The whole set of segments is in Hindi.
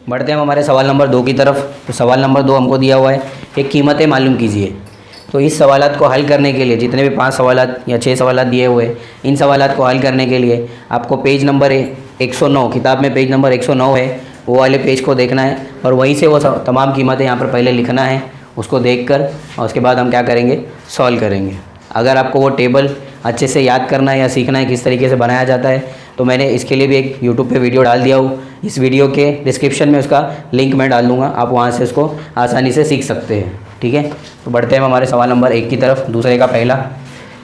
बढ़ते हैं हम हमारे सवाल नंबर 2 की तरफ। तो सवाल नंबर 2 हमको दिया हुआ है, एक कीमतें मालूम कीजिए। तो इस सवालात को हल करने के लिए जितने भी 5 सवालात या 6 सवालात दिए हुए हैं, इन सवालात को हल करने के लिए आपको पेज नंबर 109, किताब में पेज नंबर 109 है, वो वाले पेज को देखना है और वहीं से वो तमाम कीमतें यहाँ पर पहले लिखना है, उसको देखकर और उसके बाद हम क्या करेंगे, सॉल्व करेंगे। अगर आपको वो टेबल अच्छे से याद करना है या सीखना है किस तरीके से बनाया जाता है, तो मैंने इसके लिए भी एक यूट्यूब पे वीडियो डाल दिया हूँ। इस वीडियो के डिस्क्रिप्शन में उसका लिंक मैं डाल दूँगा, आप वहाँ से उसको आसानी से सीख सकते हैं। ठीक है, तो बढ़ते हैं हम हमारे सवाल नंबर 1 की तरफ, दूसरे का पहला।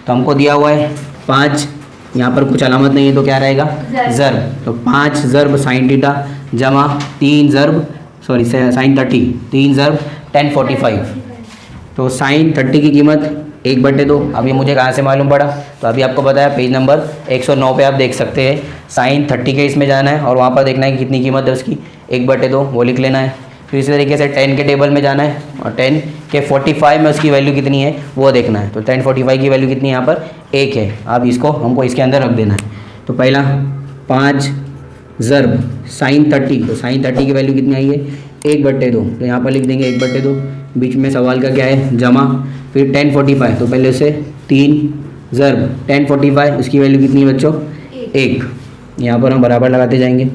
तो हमको दिया हुआ है 5, यहाँ पर कुछ अलामत नहीं है तो क्या रहेगा, ज़र्ब। तो 5 ज़र्ब साइन थीटा जमा 3 ज़र्ब साइन 30, 3 ज़र्ब 1045। तो साइन 30 की कीमत 1/2। अब ये मुझे कहाँ से मालूम पड़ा, तो अभी आपको बताया पेज नंबर 109 पे आप देख सकते हैं। साइन 30 के इसमें जाना है और वहाँ पर देखना है कि कितनी कीमत है उसकी, 1/2, वो लिख लेना है। फिर इसी तरीके से 10 के टेबल में जाना है और 10 के 45 में उसकी वैल्यू कितनी है वो देखना है। तो 1045 की वैल्यू कितनी है, यहाँ पर 1 है। अब इसको हमको इसके अंदर रख देना है। तो पहला 5 ज़र्ब साइन 30, तो साइन 30 की वैल्यू कितनी आई है, 1/2। तो यहाँ पर लिख देंगे 1/2, बीच में सवाल का क्या है, जमा। फिर 1045, तो पहले से 3 ज़र्ब 1045, उसकी वैल्यू कितनी है बच्चों, 1। यहाँ पर हम बराबर लगाते जाएंगे।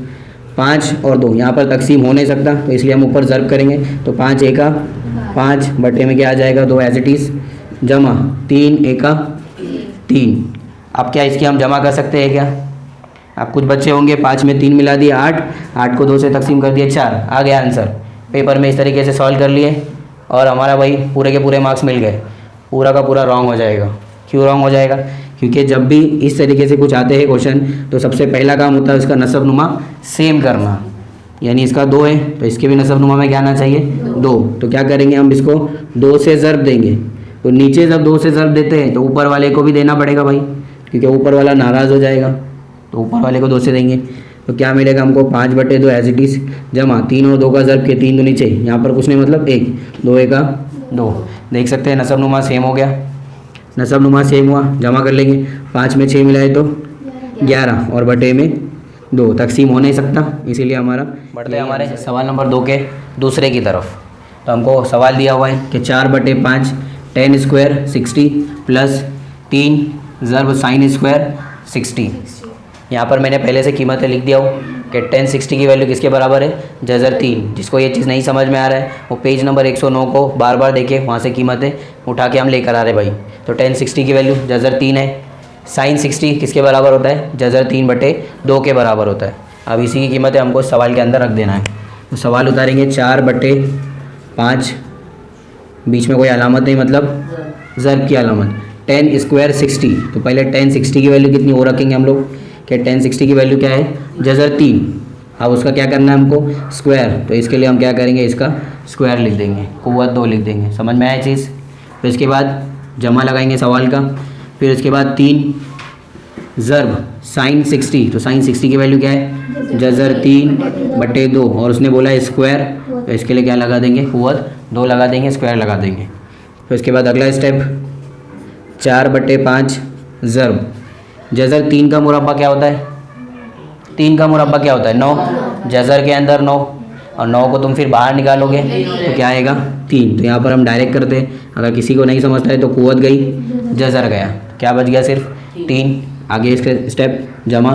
5 और 2 यहाँ पर तकसीम हो नहीं सकता, तो इसलिए हम ऊपर ज़र्ब करेंगे। तो 5 एका 5 बटे में क्या आ जाएगा, 2 एज इट इज़, जमा 3 एका 3। अब क्या इसकी हम जमा कर सकते हैं क्या, आप कुछ बच्चे होंगे 5 में 3 मिला दिए 8, 8 को 2 से तकसीम कर दिए 4, आ गया आंसर। पेपर में इस तरीके से सॉल्व कर लिए और हमारा भाई पूरे के पूरे मार्क्स मिल गए। पूरा का पूरा रॉन्ग हो जाएगा। क्यों रॉन्ग हो जाएगा, क्योंकि जब भी इस तरीके से कुछ आते हैं क्वेश्चन, तो सबसे पहला काम होता है उसका नसब नुमा सेम करना। यानी इसका 2 है तो इसके भी नसब नुमा में क्या आना चाहिए, 2। तो क्या करेंगे, हम इसको 2 से ज़र्ब देंगे। तो नीचे जब 2 से ज़र्ब देते हैं तो ऊपर वाले को भी देना पड़ेगा भाई, क्योंकि ऊपर वाला नाराज़ हो जाएगा। तो ऊपर वाले को 2 से देंगे तो क्या मिलेगा हमको, 5/2 एज इट इज़, जमा 3 और 2 का ज़र्ब के 3 तो नीचे, यहाँ पर कुछ नहीं मतलब 1, 2 एका 2। देख सकते हैं नसब नुमा सेम हो गया, नसब नुमा सेम हुआ, जमा कर लेंगे। 5 में 6 मिलाए तो 11 और बटे में 2, तकसीम हो नहीं सकता, इसीलिए हमारा। बढ़ते हैं हमारे सवाल नंबर 2 के दूसरे की तरफ। तो हमको सवाल दिया हुआ है कि 4/5 10 स्क्वायर 60 प्लस 3 ज़र्ब साइन स्क्वायर 60। यहाँ पर मैंने पहले से कीमतें लिख दिया हूँ कि 1060 की वैल्यू किसके बराबर है, जज़र 3। जिसको ये चीज़ नहीं समझ में आ रहा है वो पेज नंबर 109 को बार बार देखे, वहाँ से कीमतें उठा के हम लेकर आ रहे भाई। तो 1060 की वैल्यू जज़र 3 है। साइन 60 किसके बराबर होता है, जज़र 3/2 के बराबर होता है। अब इसी की कीमतें हमको सवाल के अंदर रख देना है। तो सवाल उतारेंगे 4/5, बीच में कोई अलामत नहीं मतलब ज़र्ब की अलामत, 10 स्क्वायर 60। तो पहले 1060 की वैल्यू कितनी वो रखेंगे हम लोग कि 1060 की वैल्यू क्या है, जज़र 3। अब उसका क्या करना है हमको, स्क्वायर। तो इसके लिए हम क्या करेंगे, इसका स्क्वायर लिख देंगे, कुव्वत 2 लिख देंगे। समझ में आया चीज़। फिर इसके बाद जमा लगाएंगे सवाल का। फिर उसके बाद 3 ज़र्ब साइन 60। तो साइन 60 की वैल्यू क्या है, जज़र 3/2 और उसने बोला है स्क्वायर, तो इसके लिए क्या लगा देंगे, कुव्वत 2 लगा देंगे, स्क्वायर लगा देंगे। फिर उसके बाद अगला स्टेप 4/5 ज़र्ब जज़र 3 का मुरब्बा क्या होता है, 3 का मुरब्बा क्या होता है, 9। जज़र के अंदर 9 और 9 को तुम फिर बाहर निकालोगे तो क्या आएगा, 3। तो यहाँ पर हम डायरेक्ट करते हैं, अगर किसी को नहीं समझता है तो कुव्वत गई, जज़र गया, क्या बच गया, सिर्फ 3। आगे इसके स्टेप जमा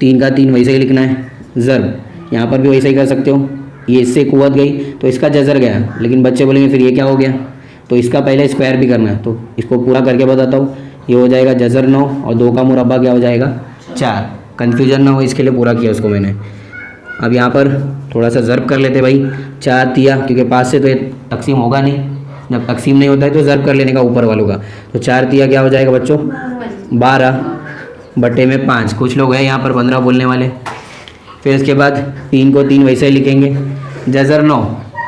3 का 3 वैसे ही लिखना है, ज़र्ब यहाँ पर भी वैसे ही कर सकते हो। ये इससे कुव्वत गई तो इसका जज़र गया, लेकिन बच्चे बोलेंगे फिर ये क्या हो गया, तो इसका पहले स्क्वायर भी करना है। तो इसको पूरा करके बताता हूँ। ये हो जाएगा जज़र 9 और 2 का मुरब्बा क्या हो जाएगा, 4। कन्फ्यूजन ना हो इसके लिए पूरा किया उसको मैंने। अब यहाँ पर थोड़ा सा ज़र्ब कर लेते भाई, 4 तिया, क्योंकि 5 से तो ये तकसीम होगा नहीं, जब तकसीम नहीं होता है तो ज़र्ब कर लेने का ऊपर वालों का। तो 4 तिया क्या हो जाएगा बच्चों, 12/5। कुछ लोग हैं यहाँ पर 15 बोलने वाले। फिर इसके बाद 3 को 3 वैसे ही लिखेंगे, जज़र 9।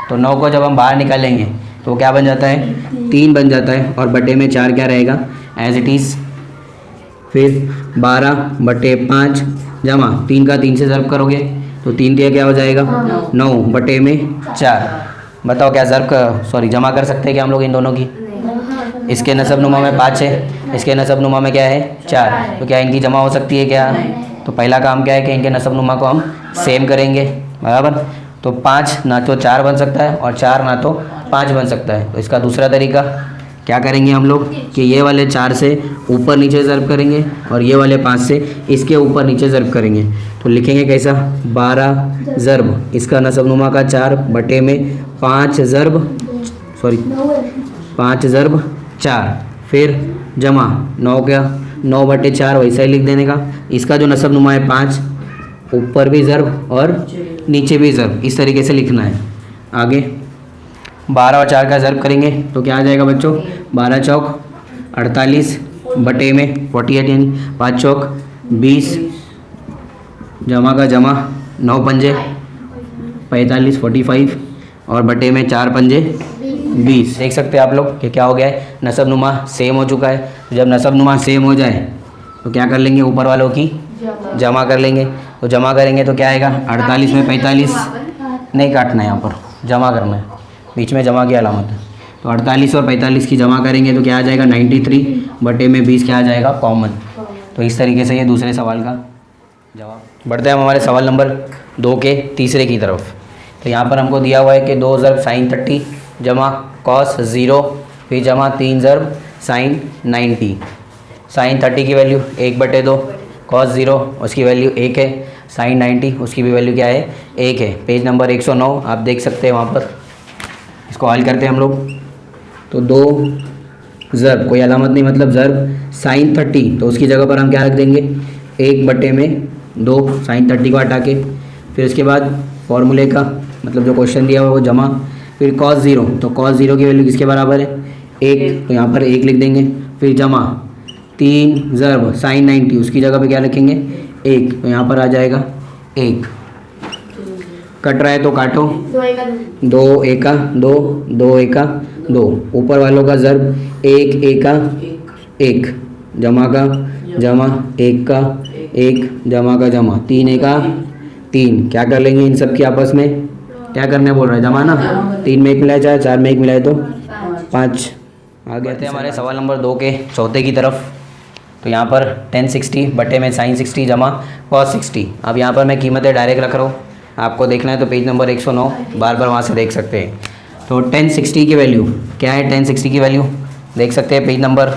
तो 9 को जब हम बाहर निकालेंगे तो क्या बन जाता है, 3 बन जाता है और बटे में 4 क्या रहेगा, एज इट इज़। फिर 12/5 जमा 3 का 3 से ज़र्ब करोगे तो 3 तिया क्या हो जाएगा, 9/4। बताओ क्या जमा कर सकते हैं क्या हम लोग इन दोनों की। इसके नसब नुमा में 5 है, इसके नसब नुमा में क्या है, 4। तो क्या इनकी जमा हो सकती है क्या। तो पहला काम क्या है कि इनके नसब नुमा को हम सेम करेंगे, बराबर। तो 5 ना तो 4 बन सकता है और 4 ना तो 5 बन सकता है। तो इसका दूसरा तरीका क्या करेंगे हम लोग कि ये वाले 4 से ऊपर नीचे ज़र्ब करेंगे और ये वाले 5 से इसके ऊपर नीचे ज़र्ब करेंगे। तो लिखेंगे कैसा, 12 ज़र्ब इसका नसबनुमा का 4 बटे में 5 ज़र्ब 4, फिर जमा 9 बटे 4 वैसा ही लिख देने का। इसका जो नसबनुमा है 5, ऊपर भी ज़र्ब और नीचे भी ज़र्ब, इस तरीके से लिखना है। आगे 12 और 4 का ज़र्ब करेंगे तो क्या आ जाएगा बच्चों, 12 चौक 48 बटे में 48 यानी 5 चौक 20, जमा का जमा 9 पंजे 45 45 और बटे में 4 पंजे 20। देख सकते हैं आप लोग कि क्या हो गया है, नसबनुमा सेम हो चुका है। तो जब नसबनुमा सेम हो जाए तो क्या कर लेंगे, ऊपर वालों की जमा कर लेंगे। तो जमा करेंगे तो क्या आएगा, 48 में 45 नहीं काटना है, यहाँ पर जमा करना है, बीच में जमा की अलामत है। तो 48 और 45 की जमा करेंगे तो क्या आ जाएगा, 93 बटे में 20 क्या आ जाएगा, कॉमन। तो इस तरीके से ये दूसरे सवाल का जवाब। बढ़ते हैं हम हमारे सवाल नंबर 2 के तीसरे की तरफ। तो यहाँ पर हमको दिया हुआ है कि 2 ज़र्ब sin 30 जमा cos 0 फिर जमा 3 ज़र्ब sin 90। sin 30 की वैल्यू 1/2, cos 0 उसकी वैल्यू 1 है, sin 90 उसकी भी वैल्यू क्या है, 1 है। पेज नंबर 109 आप देख सकते हैं, वहाँ पर इसको हल करते हैं हम लोग। तो 2 ज़र्ब कोई अलामत नहीं, मतलब ज़र्ब sin 30, तो उसकी जगह पर हम क्या रख देंगे, 1/2 sin 30 को हटा के। फिर उसके बाद फॉर्मूले का मतलब जो क्वेश्चन दिया हुआ है वो जमा, फिर cos 0, तो cos 0 की वैल्यू किसके बराबर है, 1, तो यहाँ पर 1 लिख देंगे। फिर जमा 3 ज़र्ब sin 90 उसकी जगह पे क्या लिखेंगे, 1, तो यहाँ पर आ जाएगा 1। कट रहा है तो काटो, 2 एका 2, 2 एका 2, ऊपर वालों का ज़र्ब 1 एका 1, जमा का जमा 1 का 1, जमा का जमा 3 एका 3। क्या कर लेंगे इन सब की आपस में, क्या करने बोल रहा है, जमा ना। 3 में 1 मिलाया जाए, 4 में 1 मिलाए तो 5। आगे आते हैं हमारे सवाल नंबर 2 के चौथे की तरफ। तो यहाँ पर 1060 बटे में sin 60 जमा cos 60। अब यहाँ पर मैं कीमतें डायरेक्ट रख रहा हूँ, आपको देखना है तो पेज नंबर 109 बार बार वहाँ से देख सकते हैं। तो 1060 की वैल्यू क्या है, 1060 की वैल्यू देख सकते हैं पेज नंबर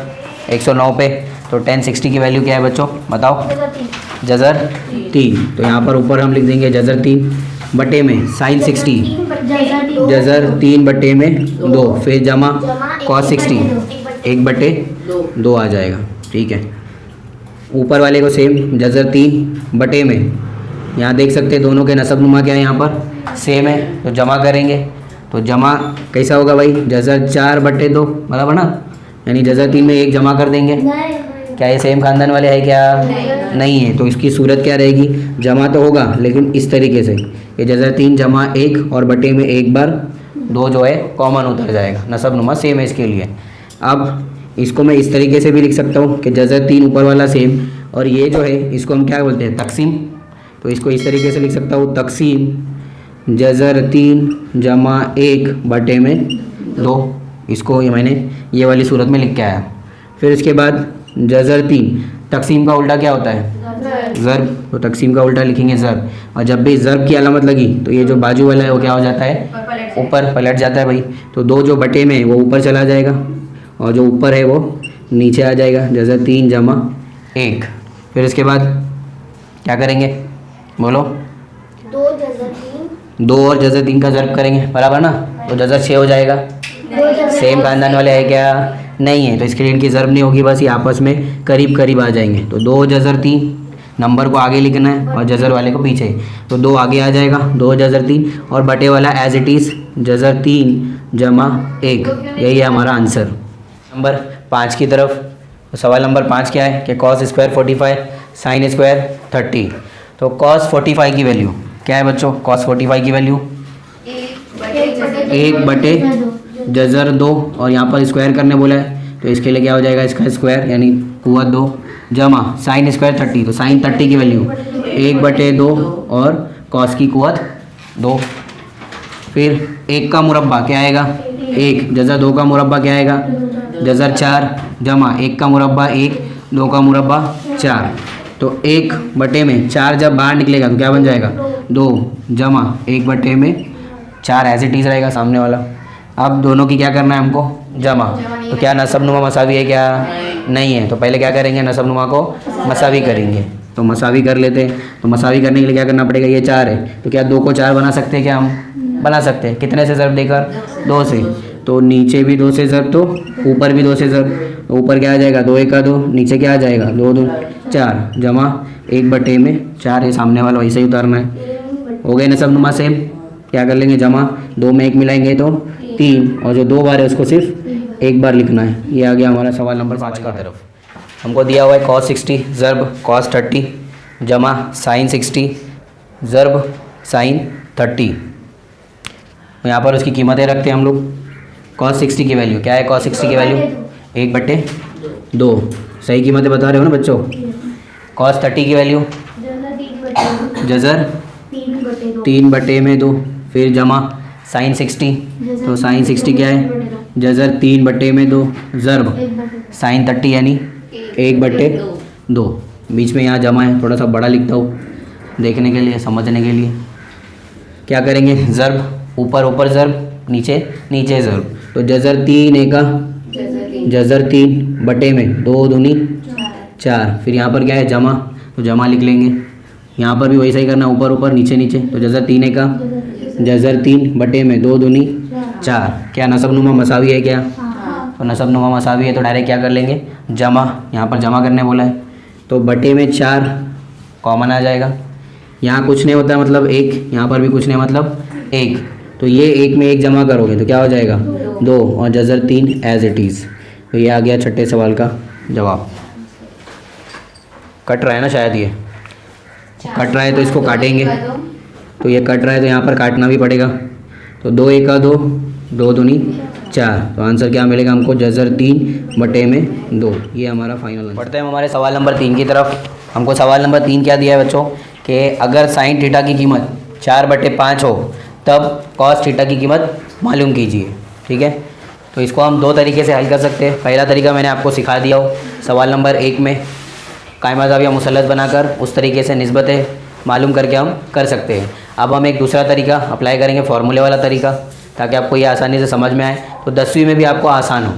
109 पे। तो 1060 की वैल्यू क्या है बच्चों, बताओ, जज़र 3। तो यहाँ पर ऊपर हम लिख देंगे जज़र 3 बटे में sin 60, जज़र 3 बटे में 2, फिर जमा cos 60 1/2 आ जाएगा। ठीक है, ऊपर वाले को सेम जज़र 3 बटे में, यहाँ देख सकते हैं दोनों के नसबनुमा क्या है, यहाँ पर सेम है। तो जमा करेंगे तो जमा कैसा होगा भाई, जज़र 4/2 बराबर ना, यानी जज़र 3 में 1 जमा कर देंगे। क्या ये सेम खानदान वाले है क्या, नहीं है। तो इसकी सूरत क्या रहेगी, जमा तो होगा लेकिन इस तरीके से, ये जज़र 3 जमा 1 और बटे में 1 बार 2 जो है कॉमन उतर जाएगा, नसबनुमा सेम है इसके लिए। अब इसको मैं इस तरीके से भी लिख सकता हूँ कि जज़र 3 ऊपर वाला सेम, और ये जो है इसको हम क्या बोलते हैं, तकसीम। तो इसको इस तरीके से लिख सकता हूँ, तकसीम जज़र 3 जमा 1 बटे में 2। इसको ये मैंने ये वाली सूरत में लिख के आया। फिर इसके बाद जज़र 3, तकसीम का उल्टा क्या होता है, ज़र्ब, तो तकसीम का उल्टा लिखेंगे ज़र्ब। और जब भी ज़र्ब की अलामत लगी तो ये जो बाजू वाला है वो क्या हो जाता है, ऊपर पलट जाता है भाई। तो 2 जो बटे में वो ऊपर चला जाएगा और जो ऊपर है वो नीचे आ जाएगा, जज़र 3 जमा 1। फिर इसके बाद क्या करेंगे, बोलो, 2 और जज़र 3 का ज़र्ब करेंगे, बराबर ना। तो जज़र 6 हो जाएगा, सेम खानदान वाले है क्या, नहीं है। तो इसके लिए इनकी ज़र्ब नहीं होगी, बस ये आपस में करीब करीब आ जाएंगे। तो 2 जज़र 3, नंबर को आगे लिखना है और जज़र वाले को पीछे, तो 2 आगे आ जाएगा, 2 जज़र 3 और बटे वाला एज इट इज़ जज़र 3 जमा 1। यही है हमारा आंसर। नंबर 5 की तरफ। तो सवाल नंबर 5 क्या है कि cos स्क्वायर 45 sin स्क्वायर 30। तो cos 45 की वैल्यू क्या है बच्चों, cos 45 की वैल्यू 1/, जज़र 2 और यहाँ पर स्क्वायर करने बोला है तो इसके लिए क्या हो जाएगा, इसका स्क्वायर यानी कुव्वत 2 जमा sin स्क्वायर 30। तो sin 30 की वैल्यू 1/2 और cos की कुव्वत 2। फिर 1 का मुरब्बा क्या आएगा, 1, जज़र 2 का मुरब्बा क्या आएगा, जज़र 4 जमा 1 का मुरब्बा 1, 2 का मुरब्बा 4। तो 1 बटे में 4 जब बाहर निकलेगा तो क्या बन जाएगा, 2 जमा 1/4 एज इट इज़ रहेगा सामने वाला। अब दोनों की क्या करना है हमको, जमा। तो क्या नसब नुमा मसावी है क्या, नहीं है। तो पहले क्या करेंगे, नसब नुमा को मसावी करेंगे। तो मसावी कर लेते हैं। तो मसावी करने के लिए क्या करना पड़ेगा, ये 4 है तो क्या 2 को 4 बना सकते हैं क्या, हम बना सकते हैं। कितने से ज़रब देकर, 2 से। तो नीचे भी 2 से ज़रब तो ऊपर भी 2 से ज़रब। तो ऊपर क्या आ जाएगा, 2 1 2, नीचे क्या आ जाएगा 2 2 4 जमा 1/4 ये सामने वाला वैसे ही उतारना है। हो गए नसब नुमा सेम। क्या कर लेंगे, जमा 2 में 1 मिलाएंगे तो 3, और जो 2 बार है उसको सिर्फ 1 बार लिखना है। ये आ गया हमारा सवाल नंबर 5 का तरफ। हमको दिया हुआ है cos 60 ज़रब cos 30 जमा sin 60 ज़रब sin 30। यहाँ पर उसकी कीमतें रखते हैं हम लोग। cos 60 की वैल्यू क्या है, cos 60 की वैल्यू 1/2। सही कीमतें बता रहे हो ना बच्चों। cos 30 की वैल्यू जज़र 3/2, फिर जमा sin 60। तो sin 60 क्या है, जज़र 3/2 ज़रब sin 30 यानी 1/2। बीच में यहाँ जमा है, थोड़ा सा बड़ा लिखता हूँ देखने के लिए, समझने के लिए। क्या करेंगे, ज़रब ऊपर ऊपर ज़रब नीचे नीचे ज़रब। तो जज़र 3 एका जज़र 3/2 दूनी 4। फिर यहाँ पर क्या है, जमा। तो जमा लिख लेंगे। यहाँ पर भी वैसा ही करना, ऊपर ऊपर नीचे नीचे। तो जज़र 3 एका जज़र 3/2 दूनी 4। क्या नसब नुमा मसावी है क्या, तो नसब नुमा मसावी है तो डायरेक्ट क्या कर लेंगे, जमा। यहाँ पर जमा करने बोला है तो 4 कॉमन आ जाएगा। यहाँ कुछ नहीं होता मतलब 1, यहाँ पर भी कुछ नहीं मतलब 1। तो ये 1 में 1 जमा करोगे तो क्या हो जाएगा 2, और जज़र 3 एज इट इज़। तो ये आ गया छठे सवाल का जवाब। कट रहा है ना शायद, ये कट रहा है तो इसको काटेंगे। तो ये कट रहा है तो यहाँ पर काटना भी पड़ेगा। तो 2 1 2, 2 दूनी 4। तो आंसर क्या मिलेगा हमको, जज़र 3/2। ये हमारा फाइनल आंसर। बढ़ते हैं हमारे सवाल नंबर 3 की तरफ। हमको सवाल नंबर 3 क्या दिया है बच्चों, कि अगर साइन थीटा की कीमत 4/5 हो तब कॉस थीटा की कीमत मालूम कीजिए। ठीक है, तो इसको हम 2 तरीके से हल कर सकते हैं। पहला तरीका मैंने आपको सिखा दिया हो सवाल नंबर 1 में, कायमा ज़ाविया मुसल्लत बनाकर उस तरीके से निस्बतें मालूम करके हम कर सकते हैं। अब हम एक दूसरा तरीका अप्लाई करेंगे, फार्मूले वाला तरीका, ताकि आपको ये आसानी से समझ में आए। तो 10वीं में भी आपको आसान हो,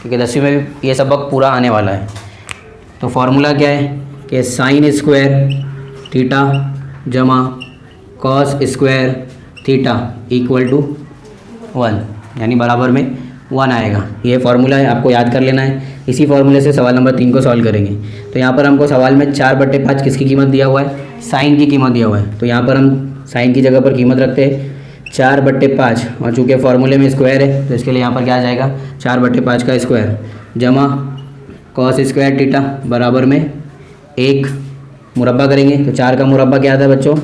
क्योंकि 10वीं में भी ये सबक पूरा आने वाला है। तो फार्मूला क्या है कि साइन स्क्वायर थीटा जमा cos square theta equal to 1, यानी बराबर में 1 आएगा। ये फार्मूला है, आपको याद कर लेना है। इसी फार्मूले से सवाल नंबर 3 को सॉल्व करेंगे। तो यहाँ पर हमको सवाल में 4/5 किसकी कीमत दिया हुआ है, साइन की कीमत दिया हुआ है। तो यहाँ पर हम साइन की जगह पर कीमत रखते हैं 4/5, और चूँकि फार्मूले में स्क्वायर है तो इसके लिए यहाँ पर क्या आ जाएगा 4/5 का स्क्वायर जमा कॉस स्क्वायर थीटा बराबर में 1 मुरब्बा करेंगे। तो 4 का मुरब्बा क्या आता है बच्चों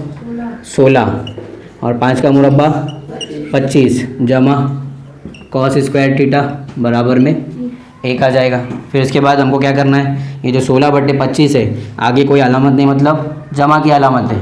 16, और 5 का मुरब्बा 25 जमा कॉस स्क्वायर थीटा बराबर में 1 आ जाएगा। फिर इसके बाद हमको क्या करना है, ये जो 16/25 है आगे कोई अलामत नहीं, मतलब जमा की अलामत है,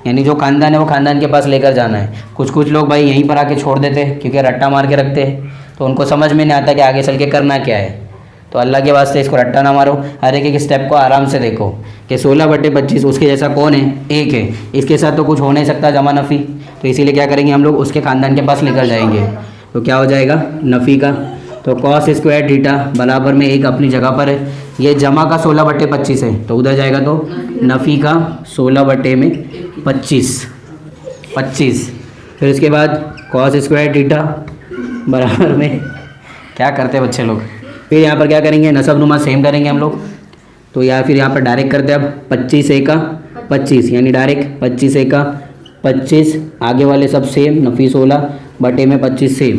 यानी जो खानदान है वो खानदान के पास लेकर जाना है। कुछ लोग भाई यहीं पर आके छोड़ देते हैं, क्योंकि रट्टा मार के रखते हैं, तो उनको समझ में नहीं आता कि आगे चल के करना क्या है। तो अल्लाह के वास्ते इसको रट्टा ना मारो, हर एक स्टेप को आराम से देखो कि 16/25 उसके जैसा कौन है, 1 है, इसके साथ तो कुछ हो नहीं सकता जमा नफ़ी। तो इसीलिए क्या करेंगे हम लोग, उसके ख़ानदान के पास लेकर जाएंगे। तो क्या हो जाएगा नफ़ी का, तो कॉस स्क्वायर थीटा बराबर में 1 अपनी जगह पर है। ये जमा का 16/25 है तो उधर जाएगा तो नफ़ी का 16/25। फिर इसके बाद कॉस स्क्वायर थीटा बराबर में, क्या करते हैं बच्चे लोग, फिर यहाँ पर क्या करेंगे, नसब नुमा सेम करेंगे हम लोग। तो या फिर यहाँ पर डायरेक्ट करते हैं। अब 25 एका 25, यानी डायरेक्ट 25 एका 25, आगे वाले सब सेम, नफ़ी 16/25 सेम।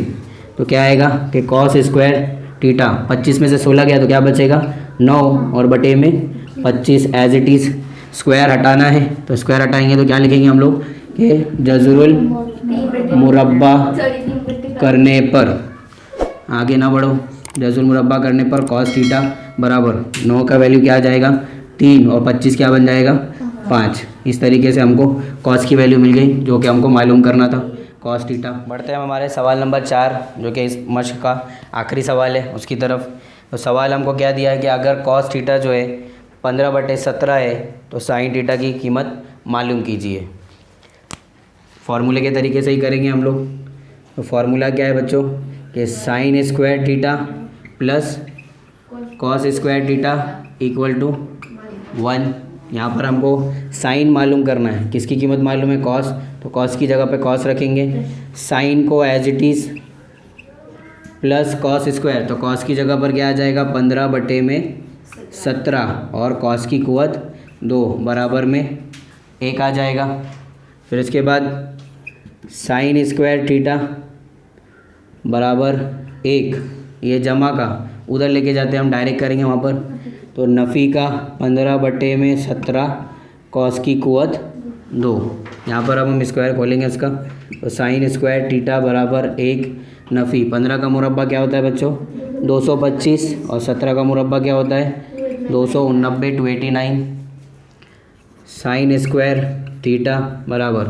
तो क्या आएगा कि कॉस स्क्वायर थीटा 25 में से 16 गया तो क्या बचेगा 9, और बटे में 25 एज इट इज़। स्क्वायर हटाना है तो स्क्वायर हटाएंगे तो क्या लिखेंगे हम लोग कि जज़रुल मुरब्बा करने पर, आगे ना बढ़ो, जज़रुल मुरब्बा करने पर कॉस थीटा बराबर 9 का वैल्यू क्या आ जाएगा 3, और 25 क्या बन जाएगा 5। इस तरीके से हमको कॉस की वैल्यू मिल गई, जो कि हमको मालूम करना था, कॉस थीटा। बढ़ते हैं हमारे सवाल नंबर 4, जो कि इस मश्क का आखिरी सवाल है, उसकी तरफ। तो सवाल हमको क्या दिया है कि अगर कॉस थीटा जो है 15/17 है तो साइन थीटा की कीमत मालूम कीजिए। फार्मूले के तरीके से ही करेंगे हम लोग। तो फार्मूला क्या है बच्चों कि sine square theta plus cos square theta equal to 1। यहाँ पर हमको साइन मालूम करना है, किसकी कीमत मालूम है, कॉस, तो कॉस की जगह पे कॉस रखेंगे। साइन को as it is plus cos square, तो कॉस की जगह पर क्या आ जाएगा 15/17 और कॉस की कुवत 2 बराबर में 1 आ जाएगा। फिर इसके बाद साइन स्क्वायर थीटा बराबर 1, ये जमा का उधर लेके जाते हैं हम, डायरेक्ट करेंगे वहाँ पर, तो नफ़ी का 15/17 कॉस की कुवत 2। यहाँ पर अब हम स्क्वायर खोलेंगे इसका, तो साइन स्क्वायर थीटा बराबर 1 नफ़ी 15 का मुरब्बा क्या होता है बच्चों 225 और 17 का मुरब्बा क्या होता है 289 289। साइन स्क्वायर थीटा बराबर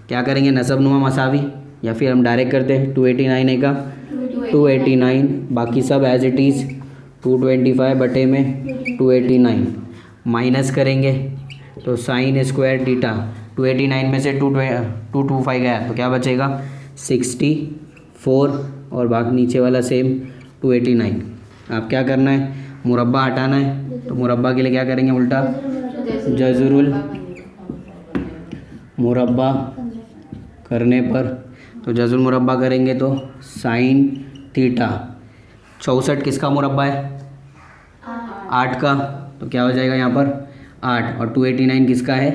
क्या करेंगे नसबनुमा मसावी, या फिर हम डायरेक्ट करते हैं 289 है का 289, बाकी सब एज इट इज़ 225/289 माइनस करेंगे, तो साइन स्क्वायर थीटा 289 में से 225 गया तो क्या बचेगा 64 और बाकी नीचे वाला सेम 289। आप क्या करना है मुरब्बा हटाना है, तो मुरब्बा के लिए क्या करेंगे उल्टा जज़रुल मुरब्बा करने पर, तो जज़रुल मुरब्बा करेंगे तो साइन थीटा 64 किसका मुरब्बा है 8 का, तो क्या हो जाएगा यहाँ पर 8 और 289 किसका है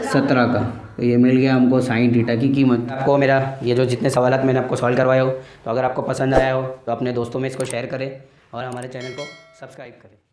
17 का, तो ये मिल गया हमको साइन थीटा की कीमत। आपको मेरा ये जो जितने सवालात मैंने आपको सॉल्व करवाए हो, तो अगर आपको पसंद आया हो तो अपने दोस्तों में इसको शेयर करें और हमारे चैनल को सब्सक्राइब करें।